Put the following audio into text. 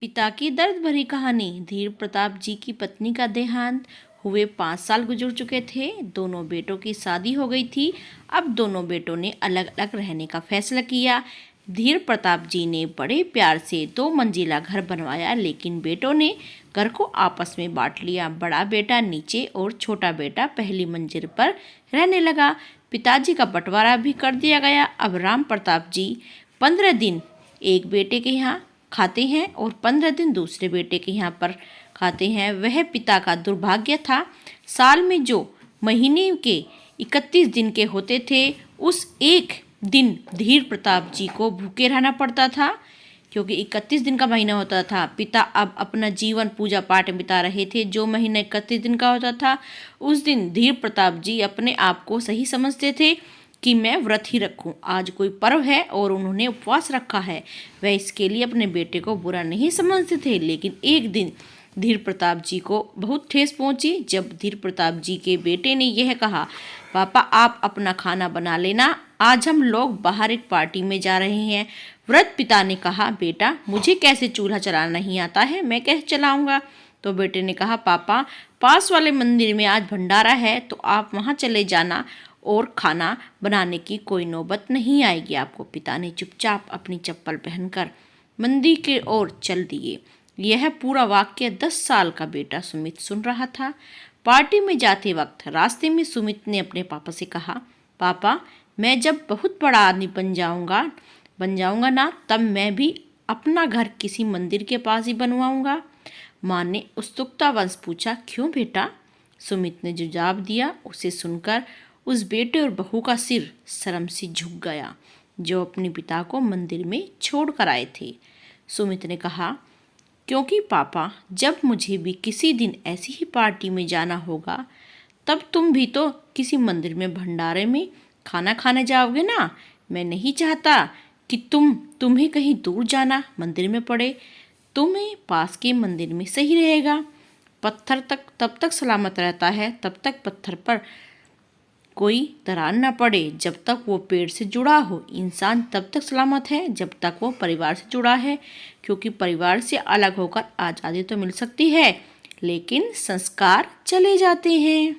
पिता की दर्द भरी कहानी। धीर प्रताप जी की पत्नी का देहांत हुए 5 साल गुजर चुके थे। दोनों बेटों की शादी हो गई थी। अब दोनों बेटों ने अलग अलग रहने का फैसला किया। धीर प्रताप जी ने बड़े प्यार से 2 मंजिला घर बनवाया, लेकिन बेटों ने घर को आपस में बांट लिया। बड़ा बेटा नीचे और छोटा बेटा पहली मंजिल पर रहने लगा। पिताजी का बंटवारा भी कर दिया गया। अब राम प्रताप जी 15 दिन एक बेटे के यहाँ खाते हैं और 15 दिन दूसरे बेटे के यहाँ पर खाते हैं। वह पिता का दुर्भाग्य था। साल में जो महीने के 31 दिन के होते थे, उस एक दिन धीर प्रताप जी को भूखे रहना पड़ता था, क्योंकि 31 दिन का महीना होता था। पिता अब अपना जीवन पूजा पाठ में बिता रहे थे। जो महीना 31 दिन का होता था, उस दिन धीर प्रताप जी अपने आप को सही समझते थे कि मैं व्रत ही रखूं। आज कोई पर्व है और उन्होंने उपवास रखा है। वह इसके लिए अपने बेटे को बुरा नहीं समझते थे। लेकिन एक दिन धीर प्रताप जी को बहुत ठेस पहुंची, जब धीर प्रताप जी के बेटे ने यह कहा, पापा आप अपना खाना बना लेना, आज हम लोग बाहर एक पार्टी में जा रहे हैं। व्रत पिता ने कहा, बेटा मुझे कैसे चूल्हा चलाना नहीं आता है, मैं कैसे चलाऊंगा। तो बेटे ने कहा, पापा पास वाले मंदिर में आज भंडारा है, तो आप वहाँ चले जाना और खाना बनाने की कोई नौबत नहीं आएगी आपको। पिता ने चुपचाप अपनी चप्पल पहनकर मंदिर की ओर चल दिए। यह पूरा वाक्य 10 साल का बेटा सुमित सुन रहा था। पार्टी में जाते वक्त रास्ते में सुमित ने अपने पापा से कहा, पापा मैं जब बहुत बड़ा आदमी बन जाऊंगा ना, तब मैं भी अपना घर किसी मंदिर के पास ही बनवाऊंगा। माँ ने उत्सुकतावश पूछा, क्यों बेटा? सुमित ने जवाब दिया। उसे सुनकर उस बेटे और बहू का सिर शर्म से झुक गया, जो अपने पिता को मंदिर में छोड़ कर आए थे। सुमित ने कहा, क्योंकि पापा जब मुझे भी किसी दिन ऐसी ही पार्टी में जाना होगा, तब तुम भी तो किसी मंदिर में भंडारे में खाना खाने जाओगे ना। मैं नहीं चाहता कि तुम्हें कहीं दूर जाना मंदिर में पड़े। तुम्हें पास के मंदिर में सही रहेगा। पत्थर तब तक सलामत रहता है, तब तक पत्थर पर कोई दरार न पड़े जब तक वो पेड़ से जुड़ा हो। इंसान तब तक सलामत है जब तक वो परिवार से जुड़ा है, क्योंकि परिवार से अलग होकर आज़ादी तो मिल सकती है, लेकिन संस्कार चले जाते हैं।